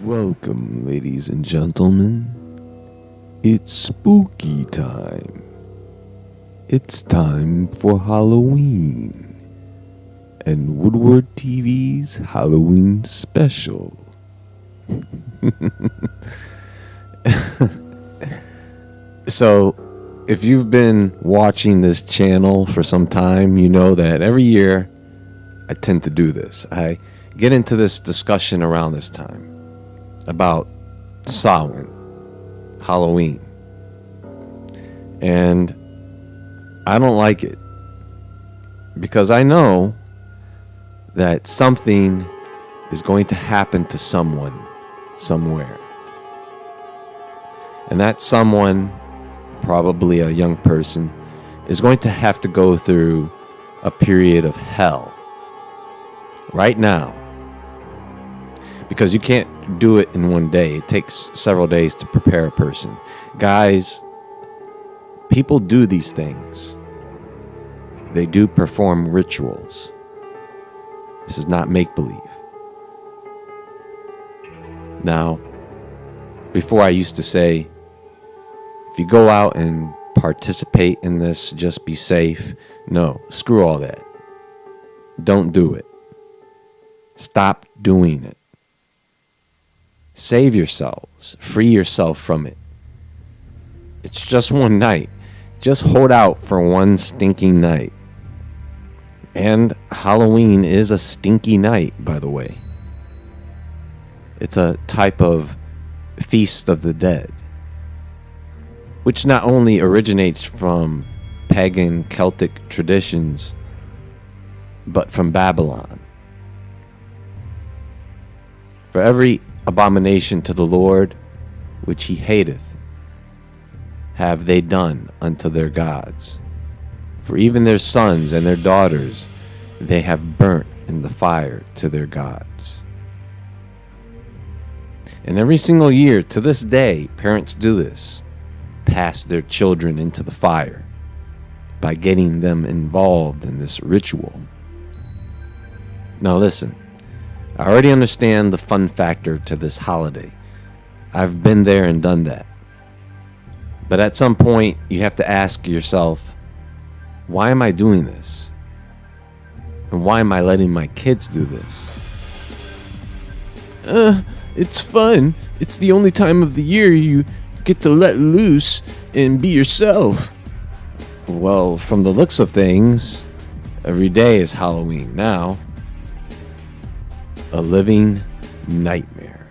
Welcome, ladies and gentlemen. It's spooky time. It's time for Halloween and Woodward TV's Halloween special. So, if you've been watching this channel for some time, you know that every year I tend to do this. I get into this discussion around this time about Samhain, Halloween. And I don't like it because I know that something is going to happen to someone somewhere. And that someone, probably a young person, is going to have to go through a period of hell right now. Because you can't do it in one day. It takes several days to prepare a person. Guys, people do these things. They do perform rituals. This is not make-believe. Now, before I used to say, if you go out and participate in this, just be safe. No, screw all that. Don't do it. Stop doing it. Save yourselves. Free yourself from it. It's just one night. Just hold out for one stinking night. And Halloween is a stinky night, by the way. It's a type of feast of the dead, which not only originates from pagan Celtic traditions, but from Babylon. For every abomination to the Lord, which he hateth, have they done unto their gods. For even their sons and their daughters they have burnt in the fire to their gods. And every single year to this day, parents do this. Pass their children into the fire by getting them involved in this ritual. Now listen, I already understand the fun factor to this holiday. I've been there and done that. But at some point, you have to ask yourself, why am I doing this? And why am I letting my kids do this? It's fun. It's the only time of the year you get to let loose and be yourself. Well, from the looks of things, every day is Halloween now. A living nightmare.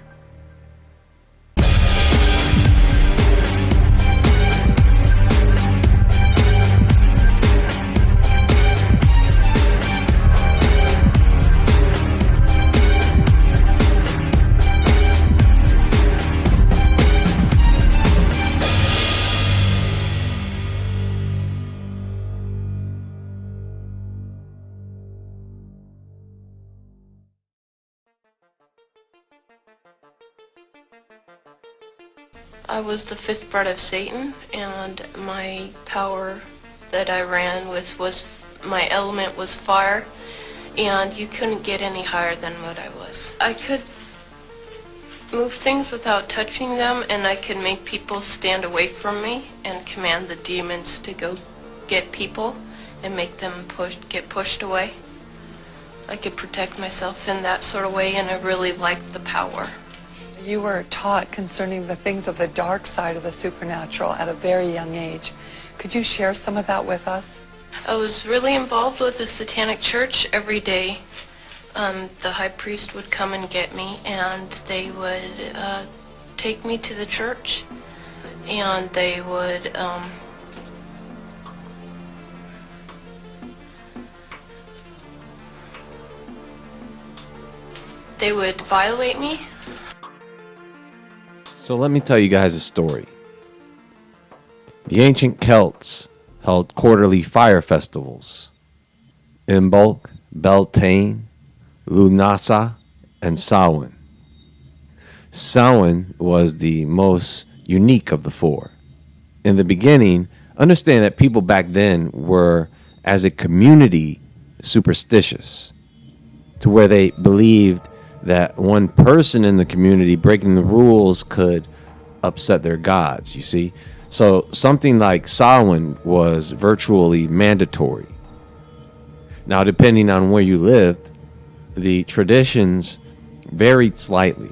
I was the fifth bred of Satan, and my power that I ran with was, my element was fire, and you couldn't get any higher than what I was. I could move things without touching them, and I could make people stand away from me and command the demons to go get people and make them get pushed away. I could protect myself in that sort of way, and I really liked the power. You were taught concerning the things of the dark side of the supernatural at a very young age. Could you share some of that with us? I was really involved with the Satanic Church every day. The high priest would come and get me, and they would take me to the church, and they would violate me. So let me tell you guys a story. The ancient Celts held quarterly fire festivals. Imbolc, Beltane, Lunasa, and Samhain. Samhain was the most unique of the four. In the beginning, understand that people back then were, as a community, superstitious, to where they believed that one person in the community breaking the rules could upset their gods, you see. So something like Samhain was virtually mandatory. Now, depending on where you lived, the traditions varied slightly.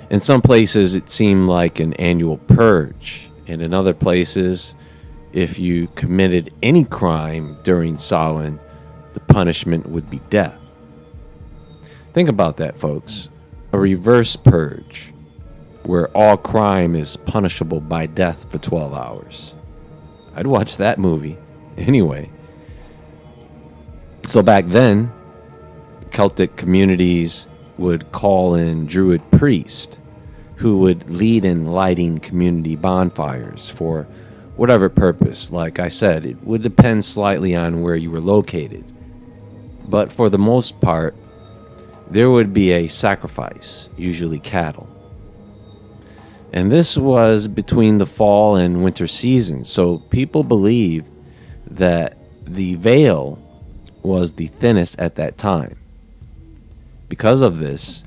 In some places, it seemed like an annual purge, and in other places, if you committed any crime during Samhain, the punishment would be death. Think about that, folks. A reverse purge, where all crime is punishable by death for 12 hours. I'd watch that movie. Anyway. So back then, Celtic communities would call in Druid priests who would lead in lighting community bonfires for whatever purpose. Like I said, it would depend slightly on where you were located. But for the most part, there would be a sacrifice, usually cattle. And this was between the fall and winter seasons, so people believed that the veil was the thinnest at that time. Because of this,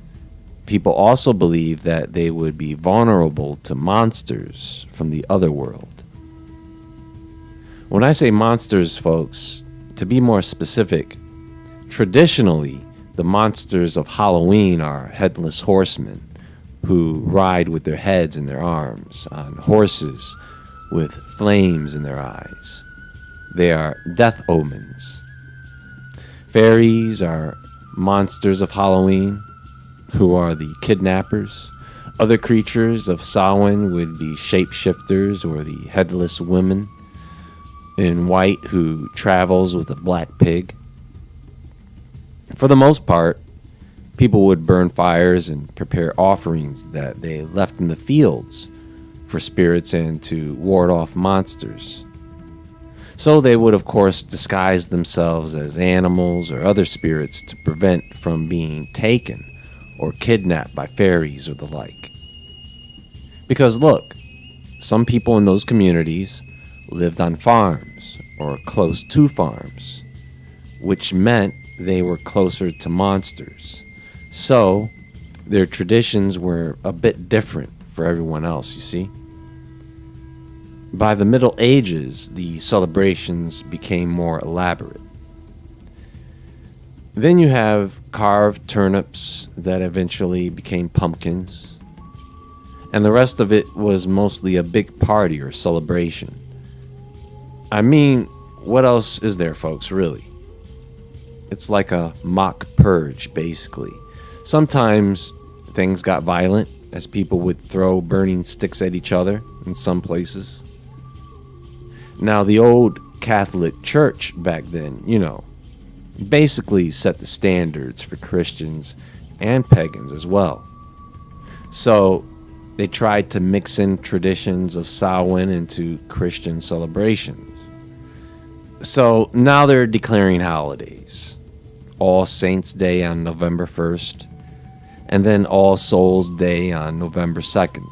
people also believed that they would be vulnerable to monsters from the other world. When I say monsters, folks, to be more specific, traditionally, the monsters of Halloween are headless horsemen who ride with their heads in their arms on horses with flames in their eyes. They are death omens. Fairies are monsters of Halloween who are the kidnappers. Other creatures of Samhain would be shapeshifters or the headless woman in white who travels with a black pig. For the most part, people would burn fires and prepare offerings that they left in the fields for spirits and to ward off monsters. So they would, of course, disguise themselves as animals or other spirits to prevent from being taken or kidnapped by fairies or the like. Because look, some people in those communities lived on farms or close to farms, which meant they were closer to monsters. So their traditions were a bit different for everyone else, you see. By the Middle Ages, the celebrations became more elaborate. Then you have carved turnips that eventually became pumpkins, and the rest of it was mostly a big party or celebration. I mean, what else is there, folks, really? It's like a mock purge, basically. Sometimes things got violent, as people would throw burning sticks at each other in some places. Now, the old Catholic Church back then, basically set the standards for Christians and pagans as well. So they tried to mix in traditions of Samhain into Christian celebrations. So now they're declaring holidays. All Saints' Day on November 1st, and then All Souls' Day on November 2nd.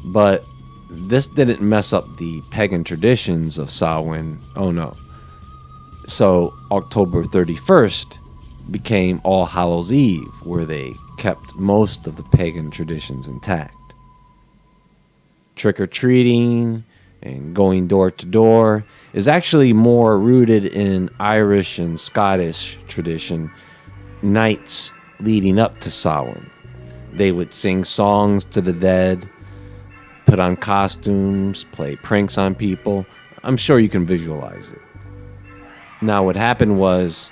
But this didn't mess up the pagan traditions of Samhain, oh no. So October 31st became All Hallows' Eve, where they kept most of the pagan traditions intact. Trick-or-treating and going door to door is actually more rooted in Irish and Scottish tradition, nights leading up to Samhain. They would sing songs to the dead, put on costumes, play pranks on people. I'm sure you can visualize it. Now, what happened was,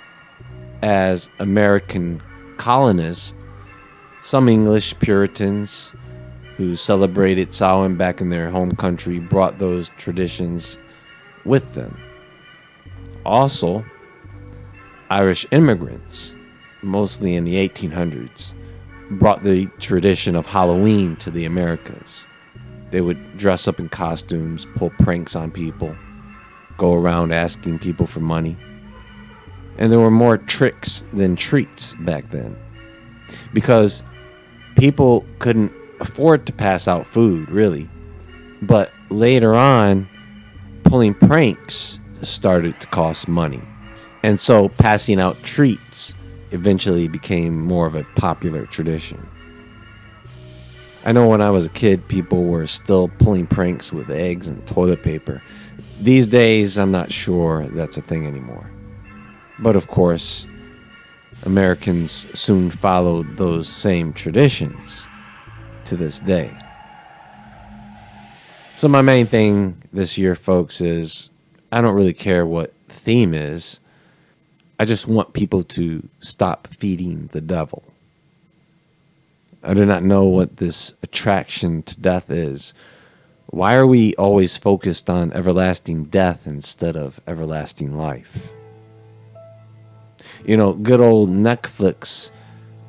as American colonists, some English Puritans who celebrated Samhain back in their home country brought those traditions with them. Also, Irish immigrants, mostly in the 1800s, brought the tradition of Halloween to the Americas. They would dress up in costumes, pull pranks on people, go around asking people for money. And there were more tricks than treats back then, because people couldn't afford to pass out food, really. But later on, pulling pranks started to cost money. And so passing out treats eventually became more of a popular tradition. I know when I was a kid, people were still pulling pranks with eggs and toilet paper. These days, I'm not sure that's a thing anymore. But of course, Americans soon followed those same traditions to this day. So my main thing this year, folks, is I don't really care what the theme is. I just want people to stop feeding the devil. I do not know what this attraction to death is. Why are we always focused on everlasting death instead of everlasting life? You know, good old Netflix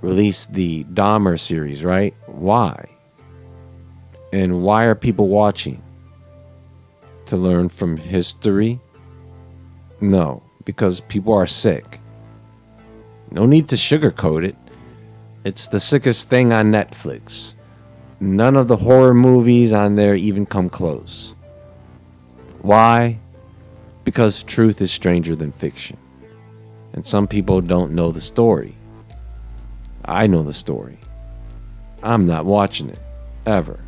released the Dahmer series, right? Why? And why are people watching? To learn from history? No, because people are sick. No need to sugarcoat it. It's the sickest thing on Netflix. None of the horror movies on there even come close. Why? Because truth is stranger than fiction. And some people don't know the story. I know the story. I'm not watching it. Ever.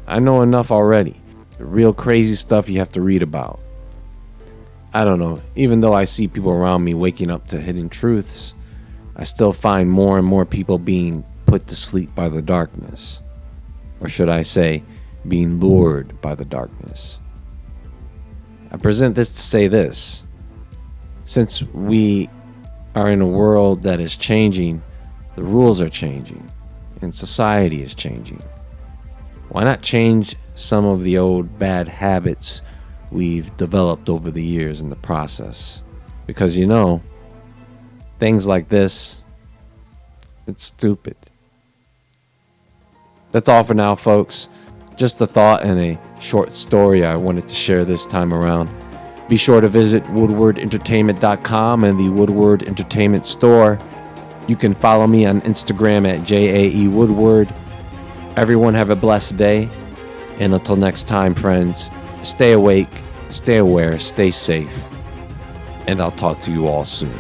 I know enough already. The real crazy stuff you have to read about. I don't know. Even though I see people around me waking up to hidden truths, I still find more and more people being put to sleep by the darkness. Or should I say, being lured by the darkness. I present this to say this. Since we are in a world that is changing, the rules are changing, and society is changing. Why not change some of the old bad habits we've developed over the years in the process? Because you know, things like this, it's stupid. That's all for now, folks. Just a thought and a short story I wanted to share this time around. Be sure to visit woodwardentertainment.com and the Woodward Entertainment Store. You can follow me on Instagram at JAEWoodward. Everyone have a blessed day. And until next time, friends, stay awake, stay aware, stay safe. And I'll talk to you all soon.